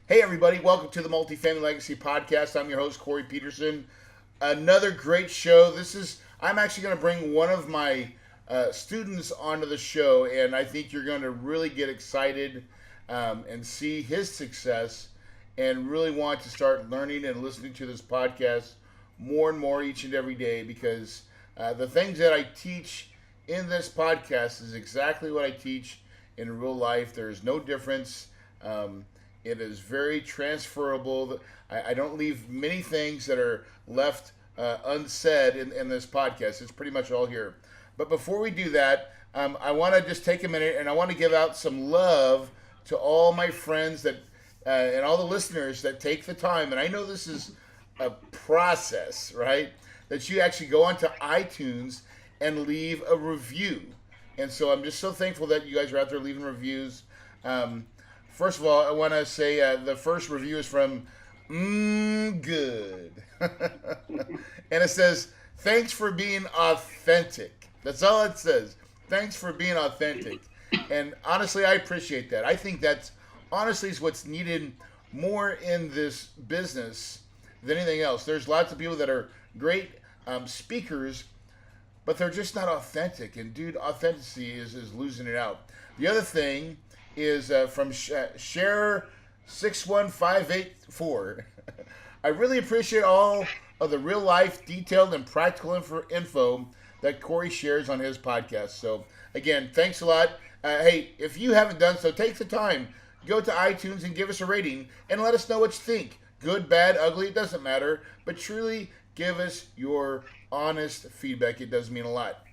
Hey, everybody, welcome to the Multifamily Legacy Podcast. I'm your host, Corey Peterson. Another great show. I'm actually going to bring one of my students onto the show, and I think you're going to really get excited and see his success and really want to start learning and listening to this podcast more and more each and every day because the things that I teach in this podcast is exactly what I teach in real life. There's no difference. It is very transferable. I don't leave many things that are left unsaid in this podcast. It's pretty much all here. But before we do that, I want to just take a minute and I want to give out some love to all my friends that and all the listeners that take the time. And I know this is a process, right? That you actually go onto iTunes and leave a review. And so I'm just so thankful that you guys are out there leaving reviews. First of all, I want to say the first review is from Good. And it says, thanks for being authentic. That's all it says. Thanks for being authentic. And honestly, I appreciate that. I think that's honestly is what's needed more in this business than anything else. There's lots of people that are great speakers, but they're just not authentic. And dude, authenticity is losing it out. The other thing is from Share 61584. I really appreciate all of the real life, detailed, and practical info that Corey shares on his podcast. So again, thanks a lot. Hey, if you haven't done so, take the time, go to iTunes and give us a rating and let us know what you think. Good, bad, ugly, it doesn't matter. But truly give us your honest feedback. It does mean a lot.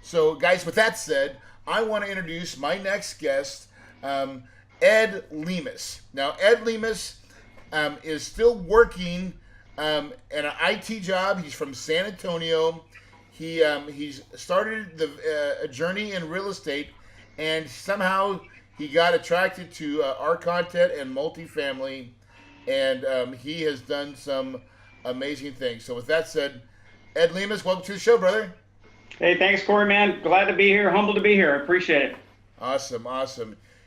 So guys, with that said, I want to introduce my next guest, Ed Lemus. Now, Ed Lemus is still working in an IT job. He's from San Antonio. He's started a journey in real estate, and somehow he got attracted to our content and multifamily, and he has done some amazing things. So with that said, Ed Lemus, welcome to the show, brother. Hey, thanks, Corey, man. Glad to be here. Humbled to be here. I appreciate it. Awesome.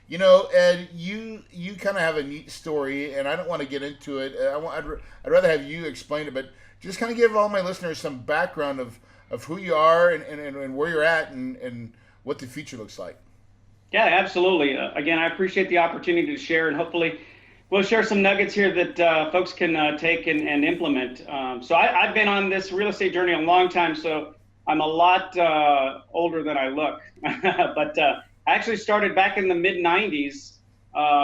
You know, Ed, you kind of have a neat story, and I don't want to get into it. I'd rather have you explain it, but just kind of give all my listeners some background of who you are and where you're at and what the future looks like. Yeah, absolutely. Again, I appreciate the opportunity to share, and hopefully we'll share some nuggets here that folks can take and implement. So I've been on this real estate journey a long time, so I'm a lot older than I look. But I actually started back in the mid-'90s,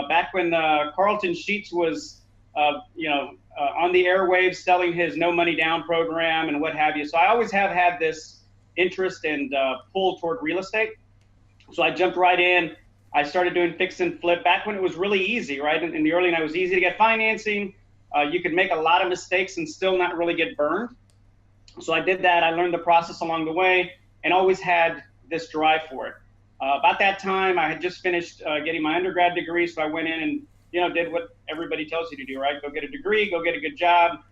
back when Carlton Sheets was, on the airwaves selling his no money down program and what have you. So I always have had this interest and pull toward real estate. So I jumped right in. I started doing fix and flip back when it was really easy, right? In the early 90s, it was easy to get financing. You could make a lot of mistakes and still not really get burned. So I did that. I learned the process along the way and always had this drive for it. About that time, I had just finished getting my undergrad degree, so I went in and did what everybody tells you to do, right? Go get a degree, go get a good job,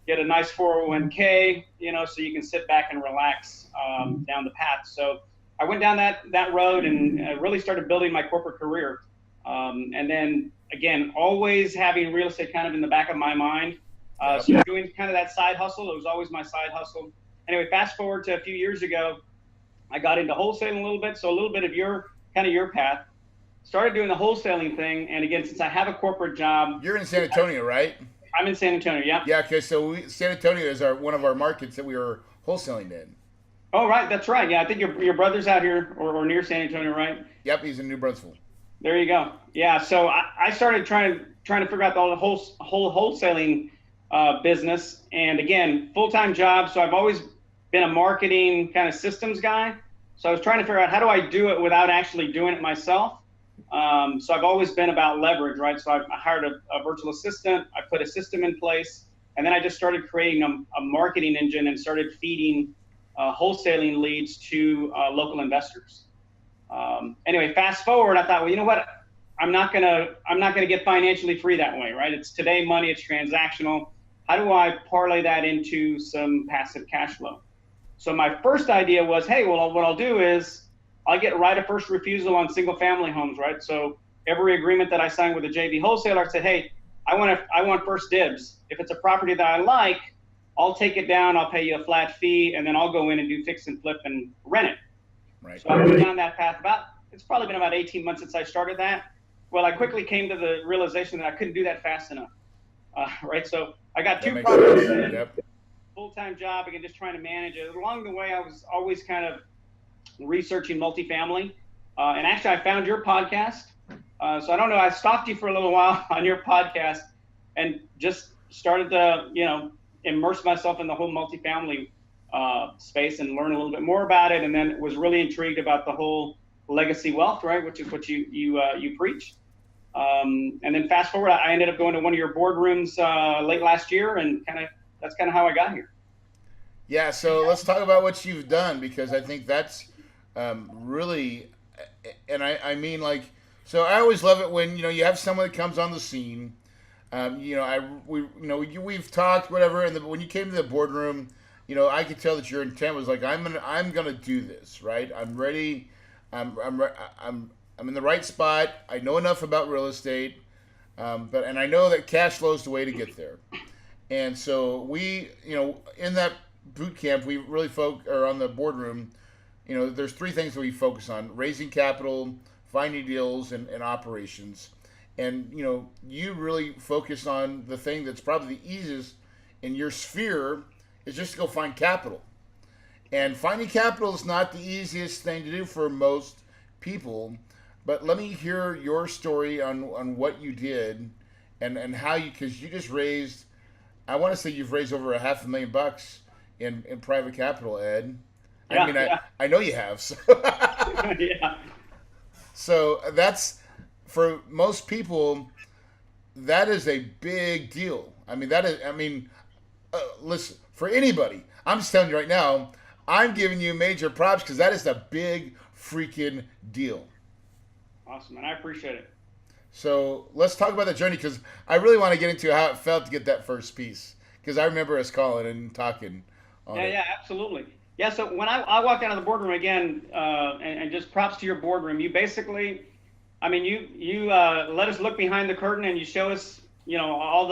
get a nice 401k, so you can sit back and relax down the path. So I went down that road and really started building my corporate career. And then again, always having real estate kind of in the back of my mind. So doing kind of that side hustle, it was always my side hustle. Anyway, fast forward to a few years ago, I got into wholesaling a little bit. So a little bit of your path. Started doing the wholesaling thing. And again, since I have a corporate job. You're in San Antonio, right? I'm in San Antonio, yeah. Yeah, okay. So San Antonio is one of our markets that we were wholesaling in. Oh, right. That's right. Yeah, I think your brother's out here or near San Antonio, right? Yep, he's in New Brunswick. There you go. Yeah, so I started trying to figure out the whole wholesaling business. And again, full-time job. So I've always been a marketing kind of systems guy. So I was trying to figure out how do I do it without actually doing it myself. So I've always been about leverage, right? So I hired a virtual assistant. I put a system in place. And then I just started creating a marketing engine and started feeding wholesaling leads to local investors. Anyway, fast forward, I thought, well, you know what? I'm not gonna get financially free that way, right? It's today money, it's transactional. How do I parlay that into some passive cash flow? So my first idea was, hey, well, what I'll do is I'll get right of first refusal on single family homes, right? So every agreement that I signed with a JV wholesaler, I said, hey, I want first dibs. If it's a property that I like, I'll take it down. I'll pay you a flat fee, and then I'll go in and do fix and flip and rent it. Right. So I went down that path. It's probably been about 18 months since I started that. Well, I quickly came to the realization that I couldn't do that fast enough. Right. So I got two properties, full-time job, again, just trying to manage it. Along the way, I was always kind of researching multifamily. And actually, I found your podcast. So I don't know, I stalked you for a little while on your podcast and just started to, immerse myself in the whole multifamily space and learn a little bit more about it. And then was really intrigued about the whole legacy wealth, right, which is what you preach. And then fast forward, I ended up going to one of your boardrooms late last year, and that's kind of how I got here. Yeah, so let's talk about what you've done, because I think that's really, and I mean, like, so I always love it when you have someone that comes on the scene. We've talked whatever, and when you came to the boardroom, I could tell that your intent was like, I'm gonna do this, right? I'm ready. I'm in the right spot. I know enough about real estate, and I know that cash flow is the way to get there. And so we, in that boot camp, we really on the boardroom. There's three things that we focus on: raising capital, finding deals, and operations. And you really focus on the thing that's probably the easiest in your sphere, is just to go find capital. And finding capital is not the easiest thing to do for most people. But let me hear your story on what you did and how because you just raised, I want to say you've raised over $500,000 in private capital, Ed. Yeah, I know you have. So. Yeah. So that's, for most people, that is a big deal. Listen, for anybody, I'm just telling you right now, I'm giving you major props, because that is a big freaking deal. Awesome, and I appreciate it. So let's talk about the journey, because I really want to get into how it felt to get that first piece, because I remember us calling and talking on it. Yeah, absolutely. Yeah, so when I walked out of the boardroom again, and just props to your boardroom, you basically, you let us look behind the curtain, and you show us, all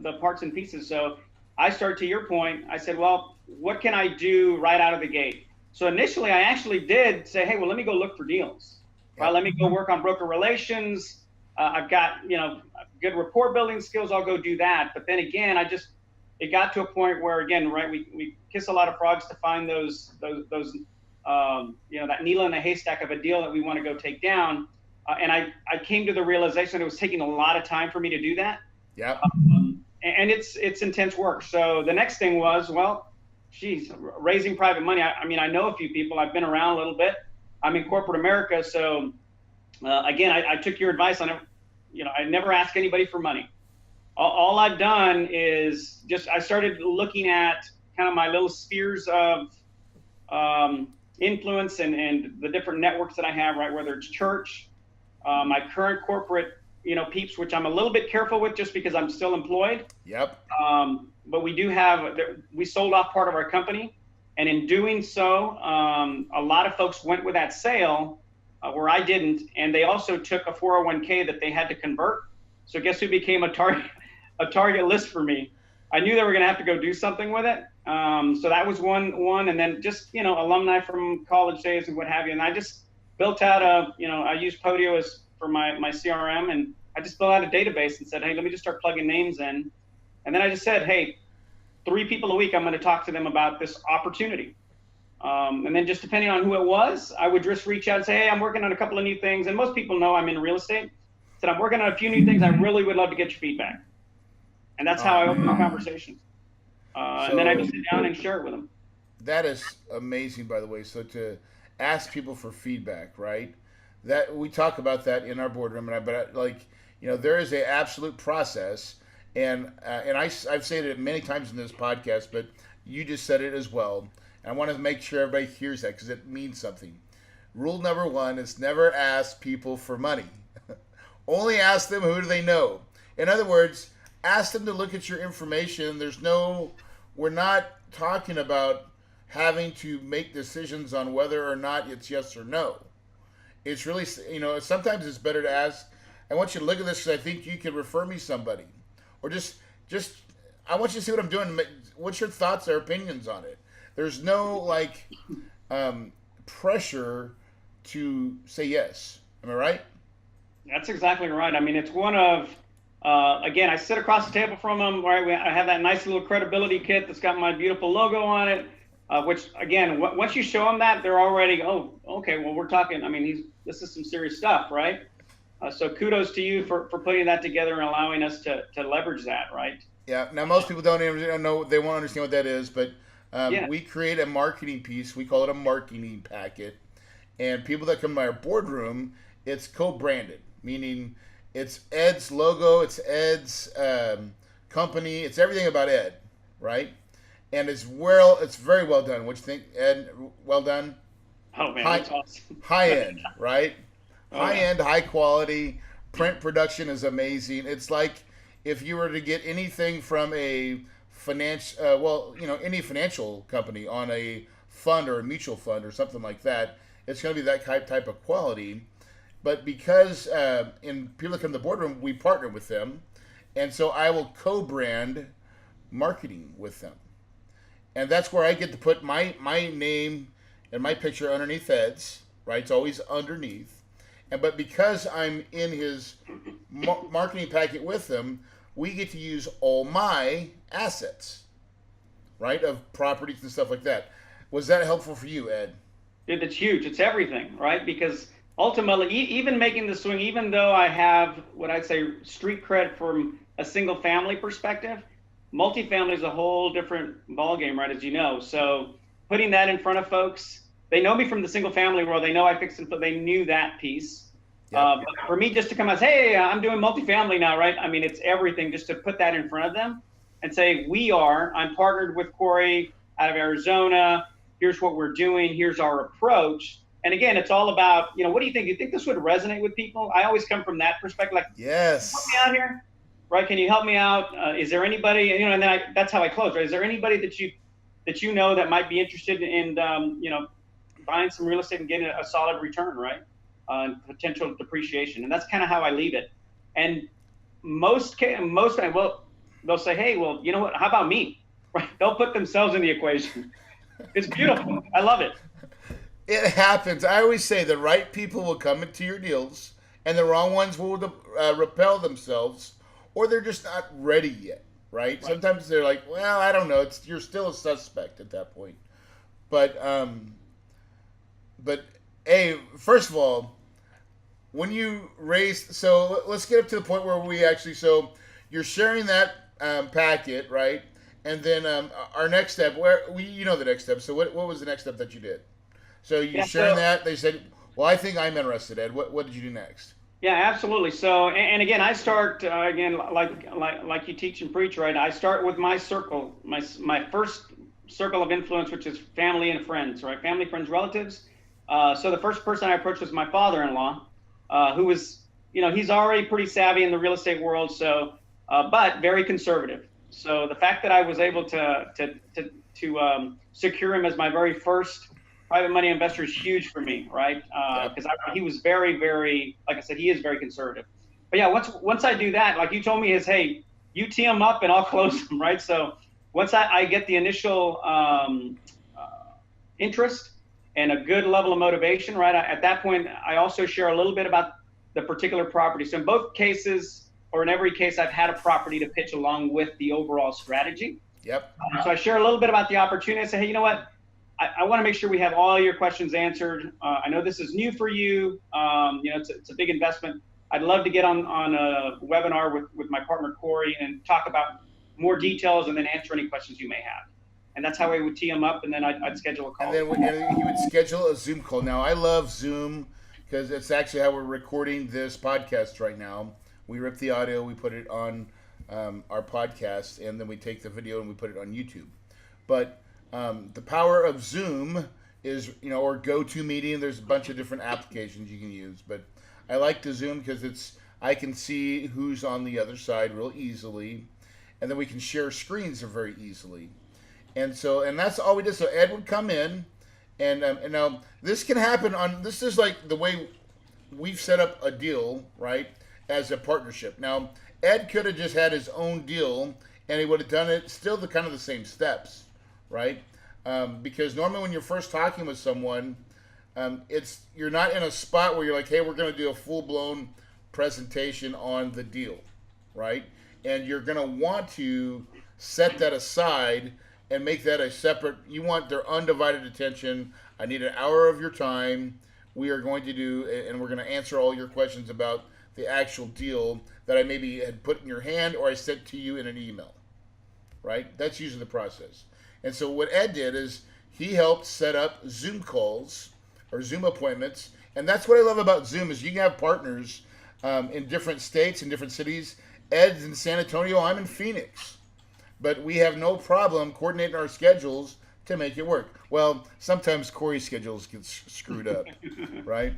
the parts and pieces. So I start, to your point, I said, well, what can I do right out of the gate? So initially, I actually did say, hey, well, let me go look for deals. Right, let me go work on broker relations. I've got, good rapport building skills. I'll go do that. But then again, it got to a point where, again, right, we kiss a lot of frogs to find those that needle in the haystack of a deal that we want to go take down. And I came to the realization it was taking a lot of time for me to do that. Yeah. And it's intense work. So the next thing was, well, geez, raising private money. I know a few people. I've been around a little bit. I'm in corporate America. So again, I took your advice on it. I never ask anybody for money. All I've done is I started looking at kind of my little spheres of influence and the different networks that I have, right? Whether it's church, my current corporate, peeps, which I'm a little bit careful with just because I'm still employed. Yep. But we sold off part of our company. And in doing so, a lot of folks went with that sale where I didn't. And they also took a 401k that they had to convert. So guess who became a target list for me? I knew they were going to have to go do something with it. So that was one. And then just, alumni from college days and what have you. And I just built out I used Podio for my CRM. And I just built out a database and said, hey, let me just start plugging names in. And then I just said, hey, 3 people a week, I'm going to talk to them about this opportunity. And then just depending on who it was, I would just reach out and say, hey, I'm working on a couple of new things. And most people know I'm in real estate. I said, I'm working on a few new things. I really would love to get your feedback. And that's how I open the conversation. And then I just sit down and share it with them. That is amazing, by the way. So to ask people for feedback, right? That we talk about that in our boardroom, but there is an absolute process. And I've said it many times in this podcast, but you just said it as well. And I want to make sure everybody hears that, because it means something. Rule number 1 is never ask people for money. Only ask them who do they know. In other words, ask them to look at your information. We're not talking about having to make decisions on whether or not it's yes or no. It's really, sometimes it's better to ask. I want you to look at this because I think you could refer me somebody, or just I want you to see what I'm doing. What's your thoughts or opinions on it? There's no like pressure to say yes. Am I right? That's exactly right. I mean, it's one of, again, I sit across the table from them, right? I have that nice little credibility kit that's got my beautiful logo on it, which, again, once you show them that, they're already, oh, okay, well, we're talking, I mean, this is some serious stuff, right? So kudos to you for putting that together and allowing us to leverage that, right? Yeah. Now, most people don't even know, they won't understand what that is, but Yeah. we create a marketing piece. We call it a marketing packet. And people that come to our boardroom, it's co-branded, meaning it's Ed's logo, it's Ed's company, it's everything about Ed, right? And it's very well done. What you think, Ed? Well done. Oh man, that's awesome. High end, right? Oh, High yeah. end, high quality. Print production is amazing. It's like if you were to get anything from a any financial company on a fund or a mutual fund or something like that, it's going to be that type of quality. But because in people that come to the boardroom, we partner with them, and so I will co-brand marketing with them, and that's where I get to put my name and my picture underneath Ed's. Right, it's always underneath, but because I'm in his marketing packet with them, we get to use all my assets, right, of properties and stuff like that. Was that helpful for you, Ed? Dude, that's huge. It's everything, right? Because ultimately, even making the swing, even though I have what I'd say street cred from a single family perspective, multifamily is a whole different ballgame, right? As you know. So putting that in front of folks, they know me from the single family world. They know I fix and flip. They knew that piece. Yep. But for me, just to come out, hey, I'm doing multifamily now, right? I mean, it's everything. Just to put that in front of them and say, I'm partnered with Corey out of Arizona. Here's what we're doing. Here's our approach. And again, it's all about, what do you think? You think this would resonate with people? I always come from that perspective, like, yes, help me out here, right? Can you help me out? Is there anybody, and then that's how I close, right? Is there anybody that you know that might be interested in, buying some real estate and getting a solid return, right? Potential depreciation. And that's kind of how I leave it. And most they'll say, hey, well, you know what? How about me? Right? They'll put themselves in the equation. It's beautiful. I love it. it happens. I always say the right people will come into your deals, and the wrong ones will repel themselves, or they're just not ready yet. Right? Sometimes they're like, well, I don't know. You're still a suspect at that point. But hey, first of all, when you raise, so let's get up to the point where we actually, so you're sharing that packet, right? And then our next step, the next step. So what was the next step that you did? So you sharing that, they said, well, I think I'm interested, Ed. What did you do next? Yeah, absolutely. So, and again, I start again like you teach and preach, right? I start with my circle, my first circle of influence, which is family and friends, right? Family, friends, relatives. So the first person I approached was my father-in-law, who was, he's already pretty savvy in the real estate world, so, but very conservative. So the fact that I was able to secure him as my very first private money investor is huge for me, right? Because he was very, very, like I said, he is very conservative. But yeah, once I do that, like you told me, hey, you tee him up and I'll close him, right? So once I get the initial interest and a good level of motivation, right? At that point, I also share a little bit about the particular property. So in both cases, or in every case, I've had a property to pitch along with the overall strategy. Yep. So I share a little bit about the opportunity. I say, hey, you know what? I want to make sure we have all your questions answered. I know this is new for you. It's a big investment. I'd love to get on a webinar with my partner, Corey, and talk about more details and then answer any questions you may have. And that's how I would tee them up, and then I'd schedule a call. And then he would schedule a Zoom call. Now, I love Zoom because it's actually how we're recording this podcast right now. We rip the audio, we put it on our podcast, and then we take the video and we put it on YouTube. But the power of Zoom is, or GoToMeeting. There's a bunch of different applications you can use. But I like the Zoom because I can see who's on the other side real easily. And then we can share screens very easily. And that's all we did. So Ed would come in, and now this can happen this is like the way we've set up a deal, right? as a partnership. Now, Ed could have just had his own deal, and he would have done it still the kind of the same steps, right? Because normally when you're first talking with someone, you're not in a spot where you're like, hey, we're going to do a full blown presentation on the deal, right? And you're going to want to set that aside and make that a separate. You want their undivided attention. I need an hour of your time. We are going to do, and we're going to answer all your questions about the actual deal that I maybe had put in your hand or I sent to you in an email, right? That's usually the process. And so what Ed did is he helped set up Zoom calls or Zoom appointments. And that's what I love about Zoom is you can have partners in different states and different cities. Ed's in San Antonio, I'm in Phoenix. But we have no problem coordinating our schedules to make it work. Well, sometimes Corey's schedules get screwed up, right?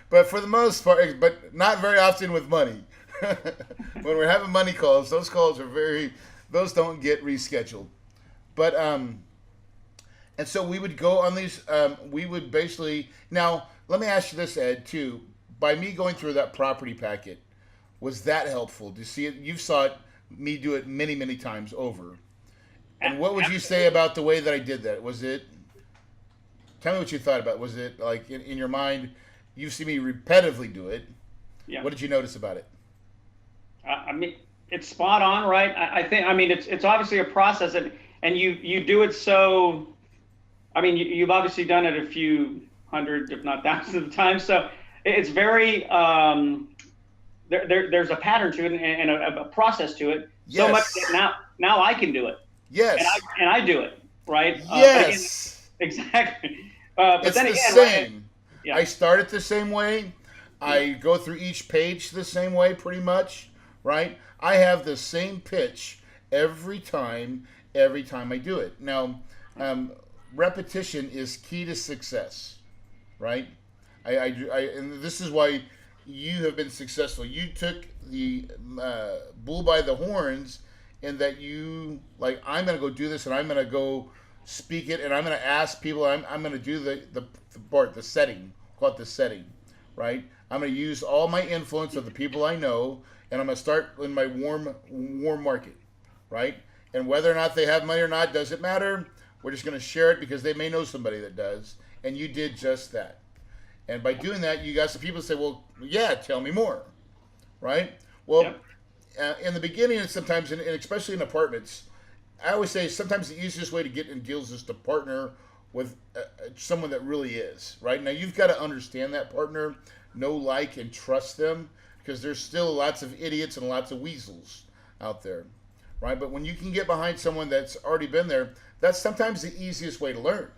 But for the most part, but not very often with money. When we're having money calls, those calls are those don't get rescheduled. But and so we would go on these. We would basically now. Let me ask you this, Ed. Too, by me going through that property packet, was that helpful? Do you see it? You saw me do it many, many times over. And what would you say about the way that I did that? Was it? Tell me what you thought about it. Was it like in your mind? You see me repetitively do it. Yeah. What did you notice about it? I mean, it's spot on, right? I think. I mean, it's obviously a process, and you do it so. I mean, you've obviously done it a few hundred, if not thousands of times. So it's very. There's a pattern to it and a process to it. Yes. So much that now I can do it. Yes. And I do it, right? Yes. Exactly. But it's then the again, same. right? Yeah. I start it the same way. I go through each page the same way, pretty much, right? I have the same pitch every time I do it. Now, repetition is key to success, right? And this is why you have been successful. You took the bull by the horns in that you, like, I'm going to go do this and I'm going to go speak it and I'm going to ask people, I'm going to do the setting, call it the setting, right? I'm going to use all my influence of the people I know and I'm going to start in my warm market, right? And whether or not they have money or not doesn't matter. We're just going to share it because they may know somebody that does. And you did just that. And by doing that, you got some people say, well, yeah, tell me more, right? Well, yep. In the beginning and sometimes, and especially in apartments, I always say sometimes the easiest way to get in deals is to partner with someone that really is, right? Now, you've got to understand that partner, know, like, and trust them because there's still lots of idiots and lots of weasels out there, right? But when you can get behind someone that's already been there, that's sometimes the easiest way to learn,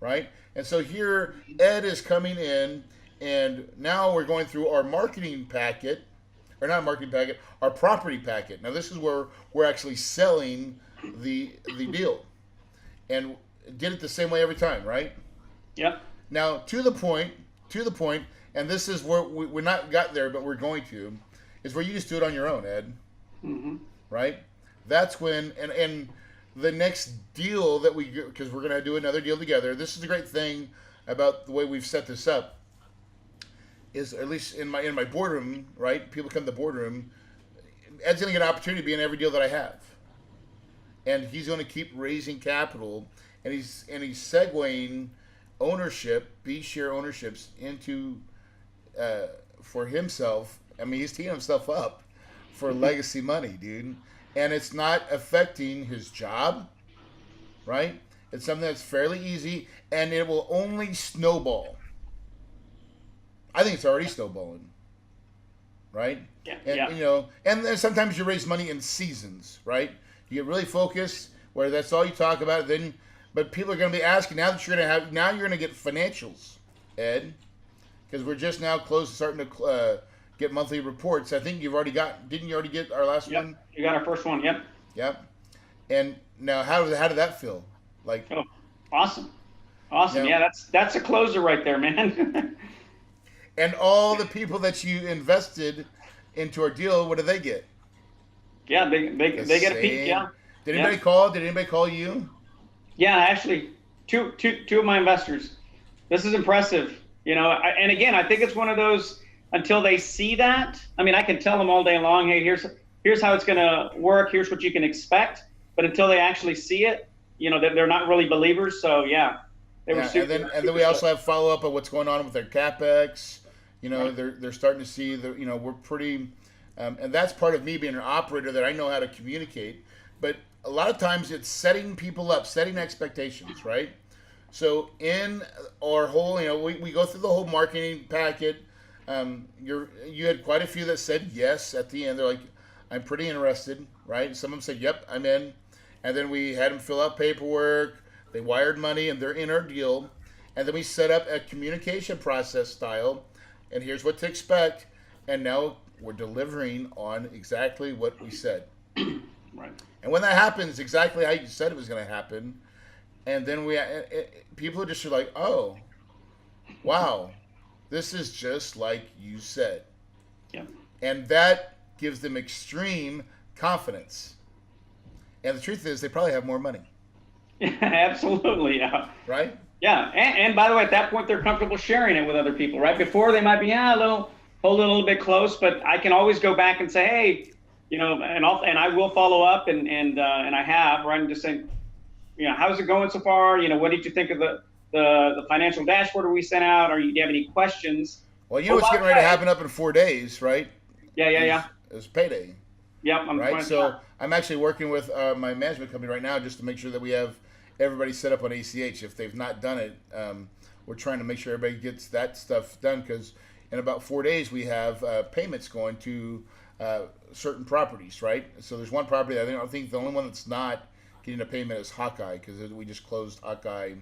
right? And so here, Ed is coming in, and now we're going through our marketing packet, or not marketing packet, our property packet. Now this is where we're actually selling the deal, and did it the same way every time, right? Yep. Now to the point, and this is where we're not got there, but we're going to, is where you just do it on your own, Ed. Mm-hmm. Right? That's when, and the next deal that we, because we're going to do another deal together. This is the great thing about the way we've set this up. Is at least in my boardroom, right? People come to the boardroom. Ed's going to get an opportunity to be in every deal that I have, and he's going to keep raising capital, and he's segueing ownership, B share ownerships into for himself. I mean, he's teeing himself up for legacy money, dude. And it's not affecting his job, right? It's something that's fairly easy, and it will only snowball. I think it's already snowballing, right? Yeah. And, yeah. you know, and then sometimes you raise money in seasons, right? You get really focused, where that's all you talk about. Then, but people are going to be asking now that you're going to get financials, Ed, because we're just now starting to get monthly reports. I think you've already didn't you already get our last Yep. one? You got our first one. Yep. Yep. And now, how did that feel? Like, oh, awesome. Yeah, that's a closer right there, man. And all the people that you invested into our deal, what do they get? Yeah, they get a peek. Yeah. Did anybody call? Did anybody call you? Yeah, actually, two of my investors. This is impressive, you know. And again, I think it's one of those until they see that, I mean, I can tell them all day long, hey, here's how it's going to work. Here's what you can expect. But until they actually see it, they're not really believers. So yeah, they were super. And then we also have follow up of what's going on with their capex. They're starting to see we're pretty, and that's part of me being an operator, that I know how to communicate. But a lot of times it's setting people up, setting expectations, right? So in our whole, we go through the whole marketing packet. You had quite a few that said yes at the end. They're like, I'm pretty interested, right? Some of them said, yep, I'm in. And then we had them fill out paperwork. They wired money, and they're in our deal. And then we set up a communication process style, and here's what to expect. And now we're delivering on exactly what we said. Right. And when that happens, exactly how you said it was going to happen, and then people just are like, oh, wow, this is just like you said. Yeah. And that gives them extreme confidence. And the truth is, they probably have more money. Yeah, absolutely. Yeah. Right? Yeah. And by the way, at that point, they're comfortable sharing it with other people, right? Before, they might be, hold it a little bit close, but I can always go back and say, hey, and I will follow up, and I have, right? And just saying, how's it going so far? What did you think of the financial dashboard we sent out? Do you have any questions? Well, what's getting ready to happen up in 4 days, right? Yeah. It's payday. Yep. Right. So I'm actually working with my management company right now just to make sure that we have everybody set up on ACH. If they've not done it, we're trying to make sure everybody gets that stuff done, because in about 4 days we have payments going to certain properties, right? So there's one property that I think the only one that's not getting a payment is Hawkeye, because we just closed Hawkeye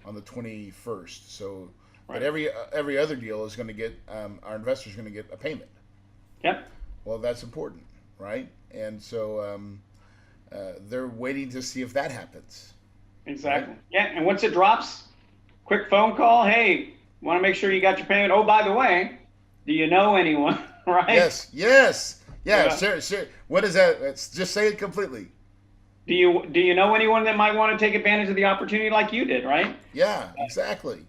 on the 21st. So, right. But every other deal is going to get our investors are going to get a payment. Yep. Well, that's important, right? And so they're waiting to see if that happens. Exactly. Right? Yeah. And once it drops, quick phone call. Hey, want to make sure you got your payment. Oh, by the way, do you know anyone? Right? Yes. Yeah. Sure. What is that? Just say it completely. Do you know anyone that might want to take advantage of the opportunity like you did, right? Yeah, exactly.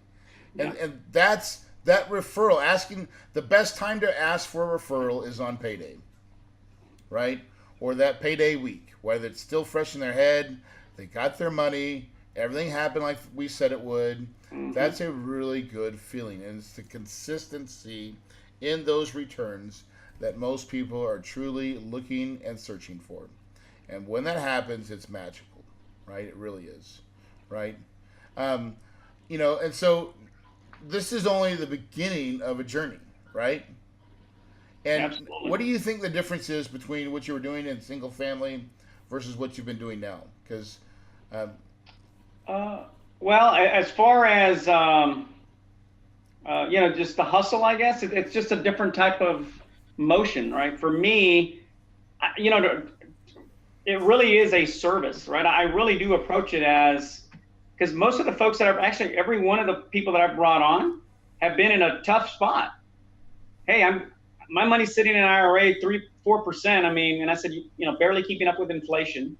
Yeah. And that's that referral. Asking the best time to ask for a referral is on payday, right? Or that payday week, whether it's still fresh in their head, they got their money, everything happened like we said it would. Mm-hmm. That's a really good feeling, and it's the consistency in those returns that most people are truly looking and searching for. And when that happens, it's magical, right? It really is, right? And so this is only the beginning of a journey, right? And absolutely. What do you think the difference is between what you were doing in single family versus what you've been doing now? Because, well, as far as just the hustle, I guess it's just a different type of motion, right? For me, it really is a service, right? I really do approach it as, because most of the folks that every one of the people that I've brought on have been in a tough spot. Hey, my money's sitting in an IRA 3-4%. I mean, and I said, barely keeping up with inflation.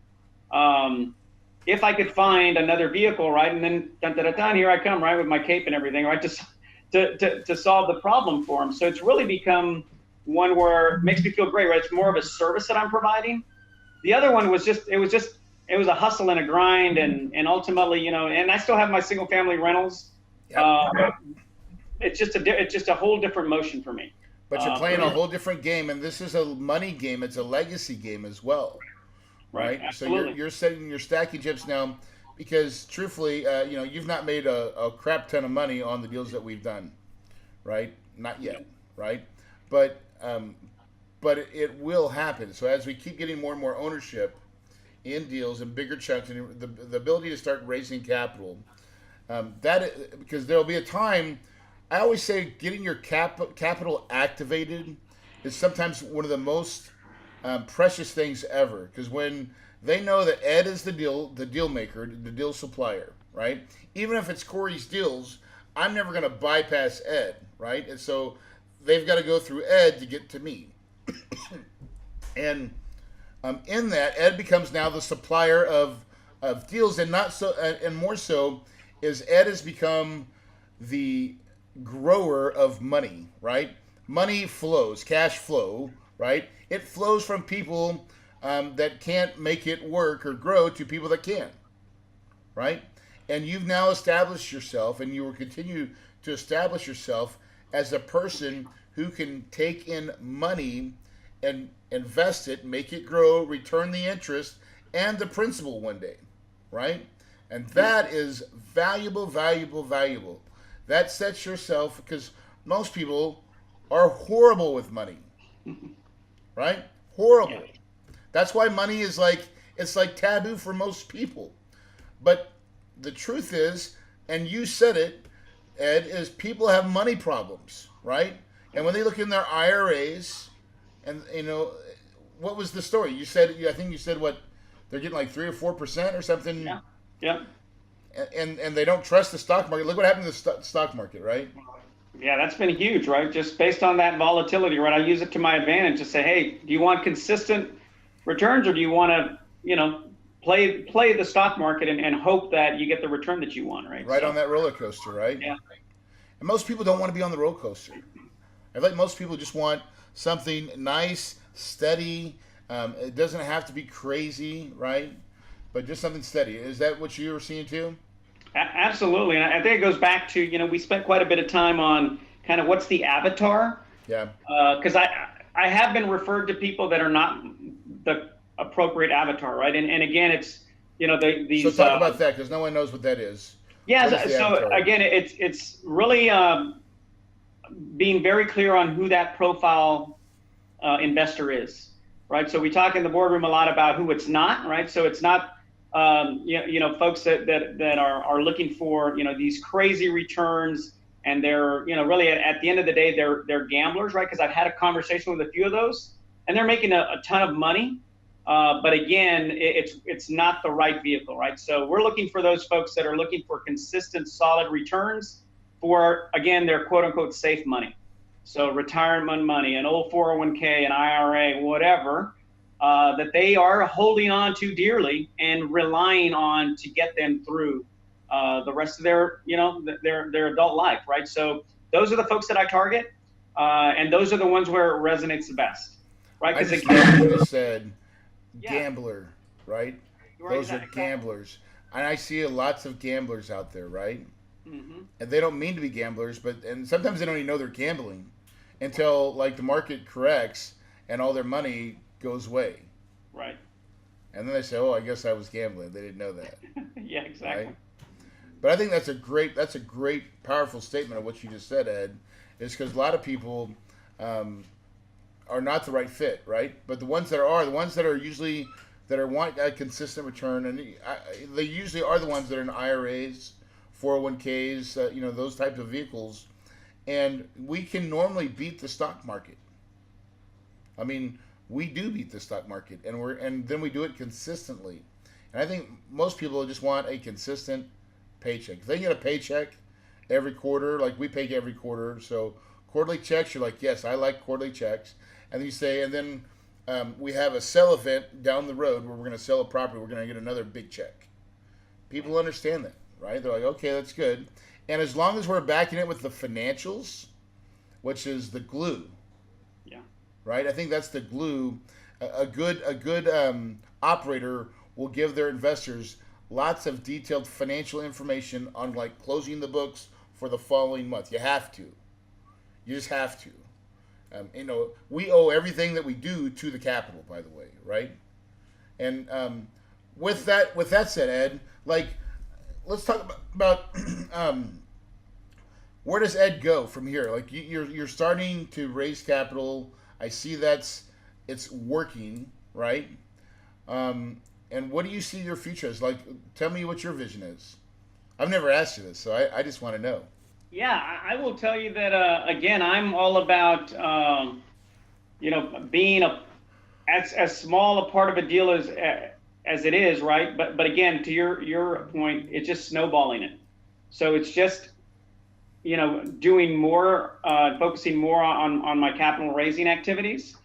If I could find another vehicle, right, and then here I come, right, with my cape and everything, right, to solve the problem for them. So it's really become one where it makes me feel great, right? It's more of a service that I'm providing. The other one was it was a hustle and a grind, and ultimately, and I still have my single family rentals. Yep. It's just a whole different motion for me. But you're playing a whole different game, and this is a money game. It's a legacy game as well, right? Absolutely. So you're stacking chips now, because truthfully, you've not made a crap ton of money on the deals that we've done, right? Not yet, right? But it will happen. So as we keep getting more and more ownership in deals and bigger chunks, and the ability to start raising capital, because there'll be a time. I always say getting your capital activated is sometimes one of the most precious things ever, because when they know that Ed is the deal maker, the deal supplier, right? Even if it's Corey's deals, I'm never going to bypass Ed, right? And so they've got to go through Ed to get to me. And in that, Ed becomes now the supplier of deals, and not so, and more so, is Ed has become the grower of money, right? money flows, cash flow, right? It flows from people that can't make it work or grow to people that can, right? And you've now established yourself, and you will continue to establish yourself as a person who can take in money and invest it, make it grow, return the interest and the principal one day, right? And that is valuable, valuable, valuable. That sets yourself, because most people are horrible with money, right? Horrible. Yeah. That's why money is like, it's like taboo for most people. But the truth is, and you said it, Ed, is people have money problems, right? And when they look in their IRAs, and what was the story? You said, I think you said what, they're getting like 3 or 4% or something. Yeah. Yeah. And they don't trust the stock market. Look what happened to the stock market, right? Yeah, that's been huge, right? Just based on that volatility, right? I use it to my advantage to say, hey, do you want consistent returns, or do you want to, play the stock market and hope that you get the return that you want, right? Right, on that roller coaster, right? Yeah. And most people don't want to be on the roller coaster. I think most people just want something nice, steady. It doesn't have to be crazy, right? But just something steady. Is that what you were seeing too? Absolutely. And I think it goes back to, we spent quite a bit of time on kind of what's the avatar. Yeah. Because I have been referred to people that are not the appropriate avatar, right? And again, it's, these. So talk about that, because no one knows what that is. Yeah. So again, it's really being very clear on who that profile investor is, right? So we talk in the boardroom a lot about who it's not, right? So it's not, folks that are looking for, these crazy returns, and they're, really at the end of the day, they're gamblers, right? Because I've had a conversation with a few of those, and they're making a ton of money. But again, it's not the right vehicle, right? So we're looking for those folks that are looking for consistent, solid returns for, again, their quote unquote safe money. So retirement money, an old 401k, an IRA, whatever, that they are holding on to dearly and relying on to get them through the rest of their, their adult life, right? So those are the folks that I target, and those are the ones where it resonates the best, right? I Because just you said Yeah. gambler, right? Those are gamblers. And I see lots of gamblers out there, right? Mm-hmm. And they don't mean to be gamblers, and sometimes they don't even know they're gambling until like the market corrects and all their money goes away. Right. And then they say, "Oh, I guess I was gambling." They didn't know that. Yeah, exactly. Right? But I think that's a great, powerful statement of what you just said, Ed. Is because a lot of people are not the right fit, right? But the ones that are usually want a consistent return, and they usually are the ones that are in IRAs, 401ks, those types of vehicles, and we can normally beat the stock market. I mean, we do beat the stock market, and then we do it consistently. And I think most people just want a consistent paycheck. If they can get a paycheck every quarter, like we pay every quarter, so quarterly checks, you're like, yes, I like quarterly checks. And then you say, and then we have a sell event down the road where we're going to sell a property, we're going to get another big check. People understand that, right? They're like, okay, that's good. And as long as we're backing it with the financials, which is the glue, Yeah. right? I think that's the glue. A good operator will give their investors lots of detailed financial information on like closing the books for the following month. You have to. You just have to. We owe everything that we do to the capital, by the way, right? And with that said, Ed, like, let's talk about where does Ed go from here? Like, you're starting to raise capital. I see it's working, right? And what do you see your future as? Like, tell me what your vision is. I've never asked you this, so I just want to know. Yeah, I will tell you that, again, I'm all about, being as small a part of a deal as it is, right? But again, to your point, it's just snowballing it. So it's just, doing more, focusing more on my capital raising activities.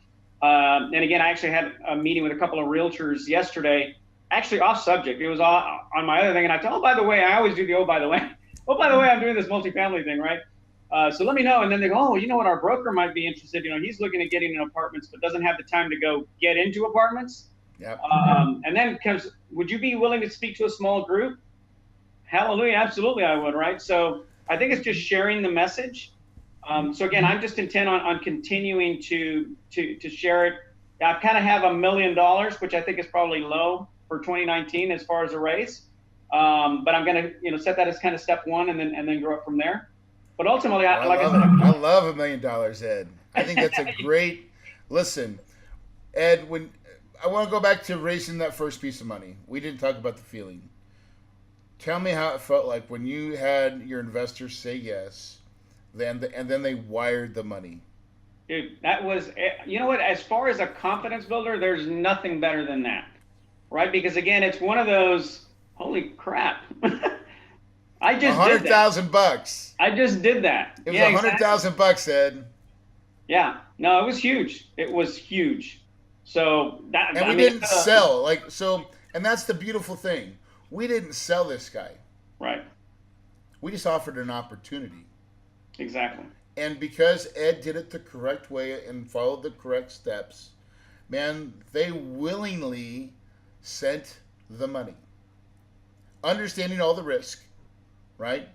And again, I actually had a meeting with a couple of realtors yesterday, actually off subject. It was on my other thing. And I thought, oh, by the way, I always do the, oh, by the way. Oh, by the way, I'm doing this multifamily thing, right? So let me know. And then they go, oh, you know what? Our broker might be interested. He's looking at getting in apartments, but doesn't have the time to go get into apartments. Yep. And then comes, would you be willing to speak to a small group? Hallelujah. Absolutely, I would. Right. So I think it's just sharing the message. So again, I'm just intent on continuing to share it. I kind of have $1 million, which I think is probably low for 2019 as far as a raise. But I'm going to, set that as kind of step one and then grow up from there. But ultimately, I love $1 million, Ed. I think that's a great. Listen, Ed, when I want to go back to raising that first piece of money, we didn't talk about the feeling. Tell me how it felt like when you had your investors say yes, and then they wired the money. Dude, that was, you know what? As far as a confidence builder, there's nothing better than that, right? Because again, it's one of those. Holy crap! I just $100,000. I just did that. It was $100,000, Ed. Yeah. No, it was huge. It was huge. So that. And we didn't sell and that's the beautiful thing. We didn't sell this guy. Right. We just offered an opportunity. Exactly. And because Ed did it the correct way and followed the correct steps, man, they willingly sent the money. Understanding all the risk, right?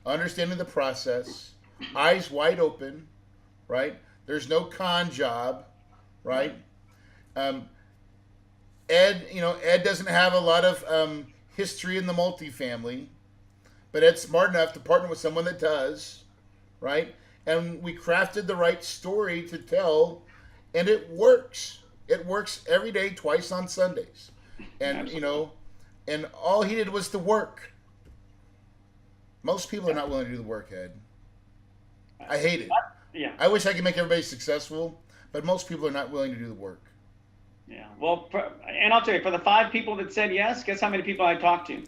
Understanding the process, eyes wide open, right? There's no con job, right? Ed doesn't have a lot of history in the multifamily, but Ed's smart enough to partner with someone that does, right? And we crafted the right story to tell, and it works. It works every day, twice on Sundays. And, Absolutely. And all he did was the work. Most people are not willing to do the work, Ed. I hate it. Yeah. I wish I could make everybody successful, but most people are not willing to do the work. Yeah. Well, and I'll tell you, for the 5 people that said yes, guess how many people I talked to?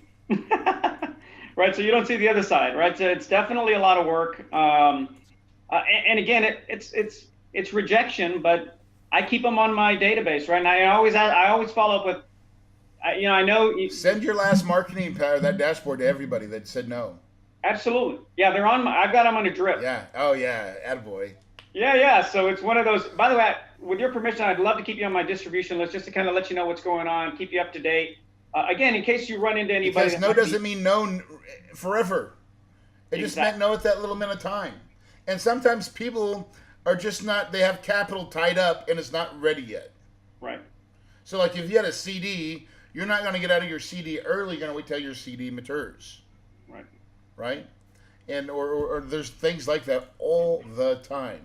Right. So you don't see the other side, right? So it's definitely a lot of work. And again, it's rejection, but I keep them on my database, right? And I always follow up with, I know. Send your last marketing power, that dashboard, to everybody that said no. Absolutely. Yeah, they're on. I've got them on a drip. Yeah. Oh yeah. Attaboy. Yeah. So it's one of those. By the way, with your permission, I'd love to keep you on my distribution list just to kind of let you know what's going on, keep you up to date. Again, in case you run into anybody. Because no doesn't mean no forever. It just meant no at that little bit of time. And sometimes people are just not. They have capital tied up and it's not ready yet. Right. So like if you had a CD, you're not going to get out of your CD early. You're going to wait till your CD matures. Right. Right? And or there's things like that all the time.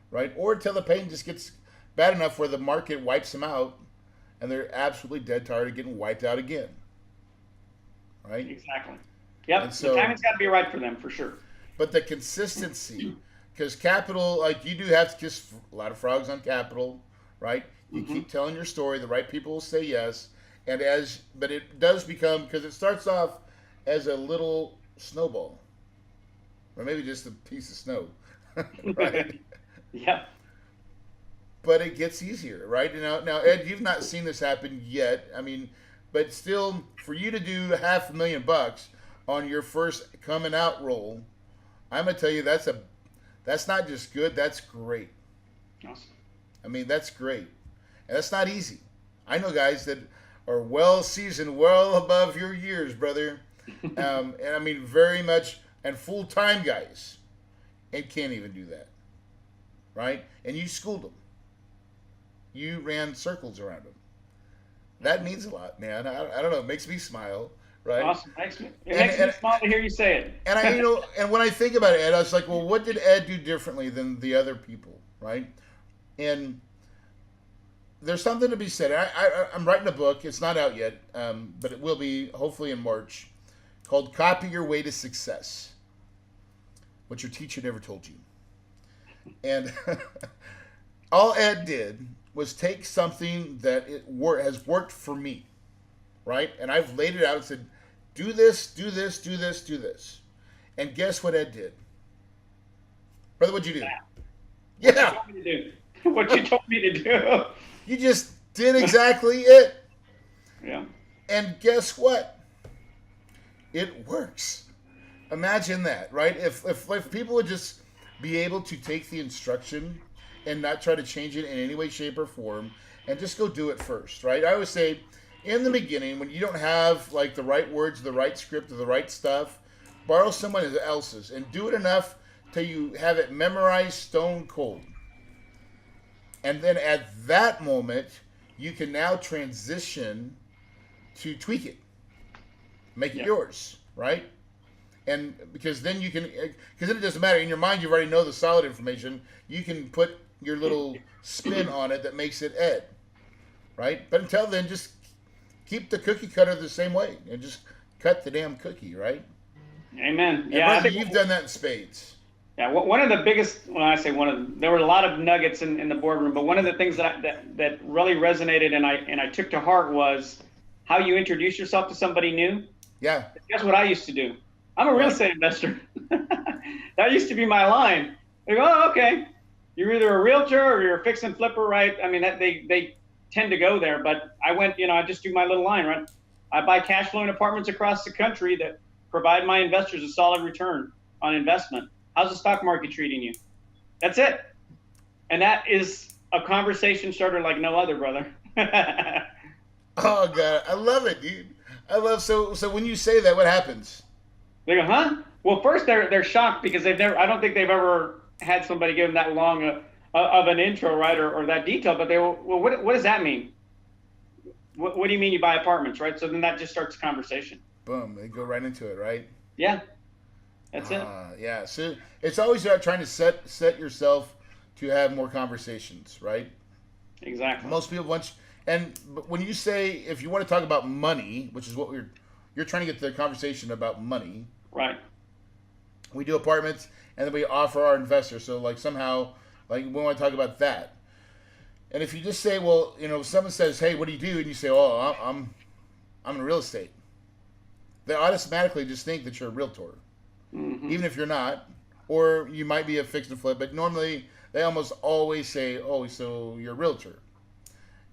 Right? Or until the pain just gets bad enough where the market wipes them out and they're absolutely dead tired of getting wiped out again. Right? Exactly. Yep. And so, the timing's got to be right for them for sure. But the consistency, because capital, like you do have to kiss a lot of frogs on capital, right? You keep telling your story, the right people will say yes. But it does become, because it starts off as a little snowball, or maybe just a piece of snow, right? Yep. But it gets easier, right? Now, Ed, you've not seen this happen yet. I mean, but still, for you to do $500,000 on your first coming out roll, I'm gonna tell you that's not just good, that's great. Awesome. I mean, that's great, and that's not easy. I know guys that are well seasoned, well above your years, brother, and I mean very much, and full time guys, and can't even do that, right? And you schooled them. You ran circles around them. That means a lot, man. I don't know. It makes me smile, right? Awesome. It makes me smile to hear you say it. And and when I think about Ed, I was like, well, what did Ed do differently than the other people, right? And there's something to be said. I'm writing a book. It's not out yet, but it will be hopefully in March, called "Copy Your Way to Success," what your teacher never told you. And all Ed did was take something that has worked for me, right? And I've laid it out and said, do this, do this, do this, do this. And guess what Ed did? Brother, what'd you do? Yeah. What you told me to do. You just did exactly it. Yeah. And guess what? It works. Imagine that, right? If people would just be able to take the instruction and not try to change it in any way, shape, or form, and just go do it first, right? I always say, in the beginning, when you don't have like the right words, the right script, or the right stuff, borrow someone else's and do it enough till you have it memorized stone cold. And then at that moment, you can now transition to tweak it, make it yours, right? And because then you can, because then it doesn't matter. In your mind, you already know the solid information. You can put your little spin on it that makes it Ed, right? But until then, just keep the cookie cutter the same way and just cut the damn cookie, right? Amen. And Yeah, brother, you've done that in spades. Yeah, one of the biggest, when I say one of them, there were a lot of nuggets in the boardroom, but one of the things that really resonated and I took to heart was how you introduce yourself to somebody new. Yeah. Guess what I used to do? I'm a real estate investor. That used to be my line. They go, oh, okay. You're either a realtor or you're a fix and flipper, right? I mean, they tend to go there, but I went, I just do my little line, right? I buy cash flowing apartments across the country that provide my investors a solid return on investment. How's the stock market treating you? That's it. And that is a conversation starter like no other, brother. Oh God, I love it, dude. I love so when you say that, what happens? They go, huh? Well, first they're shocked because I don't think they've ever had somebody give them that long of an intro, right, or that detail. But they will, well, what does that mean? What do you mean you buy apartments, right? So then that just starts a conversation. Boom, they go right into it, right? Yeah, that's it. Yeah, so it's always about trying to set yourself to have more conversations, right? Exactly. Most people but when you say if you want to talk about money, which is what you're trying to get the conversation about money, right? We do apartments and then we offer our investors. So like somehow like we want to talk about that. And if you just say, well, if someone says, hey, what do you do? And you say, oh, I'm in real estate. They automatically just think that you're a realtor, even if you're not, or you might be a fix and flip. But normally they almost always say, oh, so you're a realtor.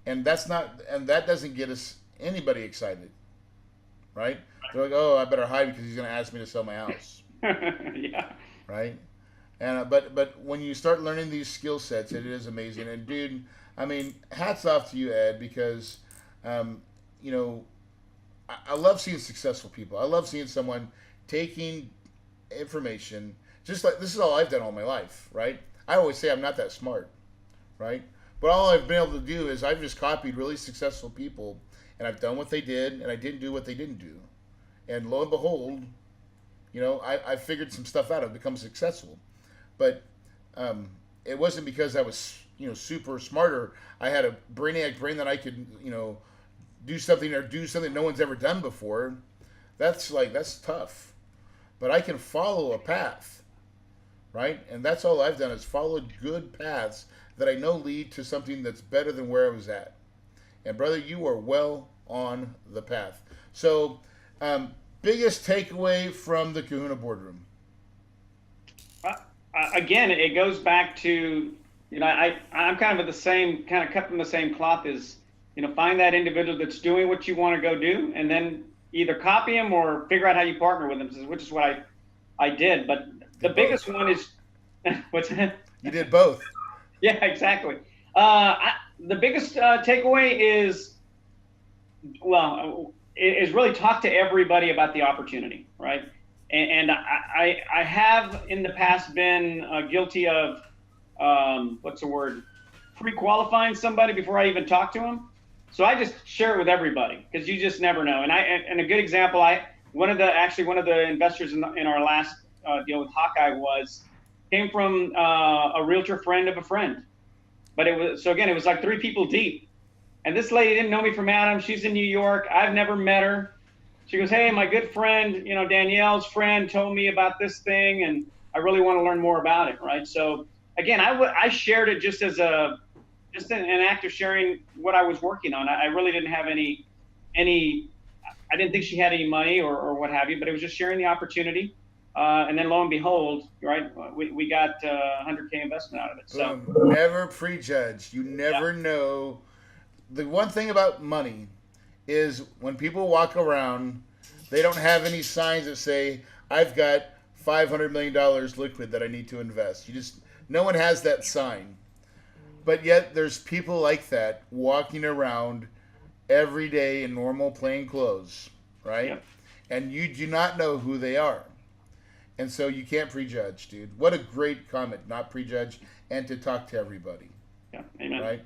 And that doesn't get anybody excited, right? They're like, oh, I better hide because he's going to ask me to sell my house. Yeah. Right? And but when you start learning these skill sets, it is amazing. And dude, I mean, hats off to you, Ed, because I love seeing successful people. I love seeing someone taking information, just like this is all I've done all my life, right? I always say I'm not that smart, right? But all I've been able to do is I've just copied really successful people, and I've done what they did, and I didn't do what they didn't do. And lo and behold, I figured some stuff out. I've become successful. But it wasn't because I was, super smarter. I had a brainiac brain that I could, do something no one's ever done before. That's tough. But I can follow a path, right? And that's all I've done is followed good paths that I know lead to something that's better than where I was at. And brother, you are well on the path. So, biggest takeaway from the Kahuna Boardroom? Again, it goes back to, I'm kind of cut from the same cloth as, find that individual that's doing what you want to go do, and then either copy them or figure out how you partner with them, which is what I did. But the biggest one is, what's that? You did both. Yeah, exactly. The biggest takeaway is really talk to everybody about the opportunity, right? And I have in the past been guilty of, pre-qualifying somebody before I even talk to them. So I just share it with everybody because you just never know. And a good example, one of the investors in our last deal with Hawkeye came from a realtor friend of a friend. But it was like 3 people deep. And this lady didn't know me from Adam. She's in New York. I've never met her. She goes, hey, my good friend, Danielle's friend told me about this thing, and I really want to learn more about it, right? So again, I shared it just as an act of sharing what I was working on. I really didn't have any. I didn't think she had any money or what have you, but it was just sharing the opportunity. And then lo and behold, right, we got 100K investment out of it. So never prejudge. You never know. The one thing about money is when people walk around, they don't have any signs that say, I've got $500 million liquid that I need to invest. No one has that sign. But yet there's people like that walking around every day in normal plain clothes, right? Yep. And you do not know who they are. And so you can't prejudge, dude. What a great comment, not prejudge, and to talk to everybody. Yeah, amen. Right?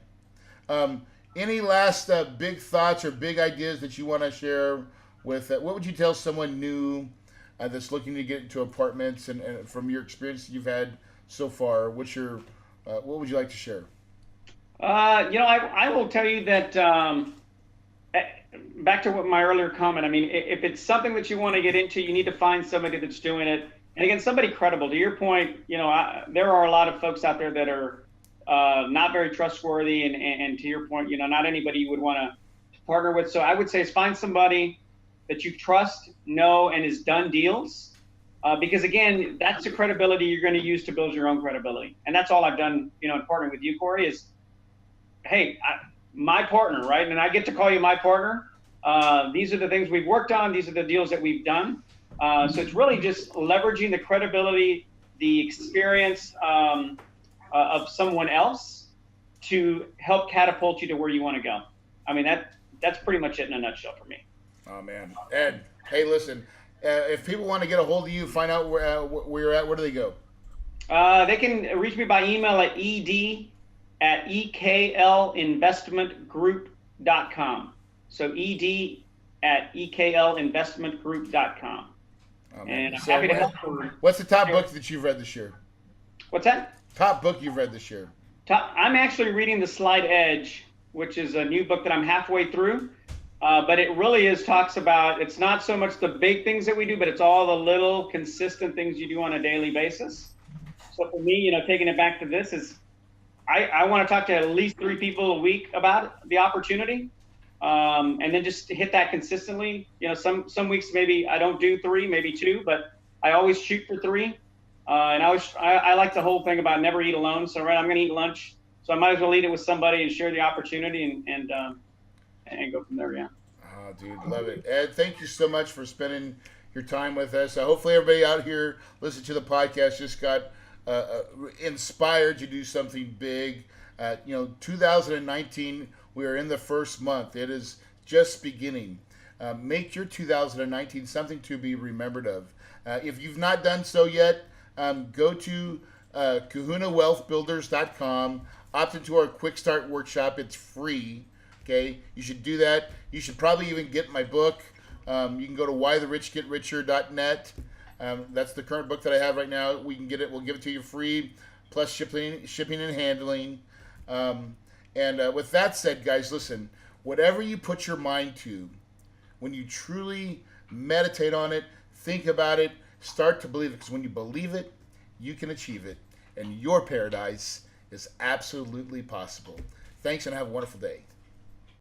Any last big thoughts or big ideas that you want to share with, what would you tell someone new that's looking to get into apartments, and from your experience you've had so far, what would you like to share? I will tell you that back to what my earlier comment. I mean, if it's something that you want to get into, you need to find somebody that's doing it, and again, somebody credible. To your point, there are a lot of folks out there that are not very trustworthy, and to your point, not anybody you would want to partner with. So I would say is find somebody that you trust, know, and has done deals. Because again, that's the credibility you're going to use to build your own credibility. And that's all I've done, in partnering with you, Corey, is, hey, my partner, right? And I get to call you my partner. These are the things we've worked on. These are the deals that we've done. So it's really just leveraging the credibility, the experience of someone else to help catapult you to where you want to go. I mean, that's pretty much it in a nutshell for me. Oh, man. Ed, hey, listen, if people want to get a hold of you, find out where you're at, where do they go? They can reach me by email at ed@eklinvestmentgroup.com. So ed@eklinvestmentgroup.com. Oh, and I'm so happy to help. What's the top book that you've read this year? What's that? Top book you've read this year? I'm actually reading The Slight Edge, which is a new book that I'm halfway through. But it really talks about, it's not so much the big things that we do, but it's all the little consistent things you do on a daily basis. So for me, taking it back to this is, I want to talk to at least 3 people a week about the opportunity. And then just hit that consistently. Some weeks maybe I don't do 3, maybe 2, but I always shoot for 3. And I like the whole thing about never eat alone. So I'm going to eat lunch. So I might as well eat it with somebody and share the opportunity and go from there. Yeah. Oh, dude, love it. Ed, thank you so much for spending your time with us. Hopefully everybody out here listening to the podcast just got inspired to do something big. 2019, we are in the first month. It is just beginning. Make your 2019 something to be remembered of. If you've not done so yet, go to kahunawealthbuilders.com, opt into our quick start workshop. It's free. Okay, you should do that. You should probably even get my book. You can go to whytherichgetricher.net. That's the current book that I have right now. We can get it. We'll give it to you free, plus shipping and handling. With that said, guys, listen. Whatever you put your mind to, when you truly meditate on it, think about it, start to believe it. Because when you believe it, you can achieve it, and your paradise is absolutely possible. Thanks, and have a wonderful day.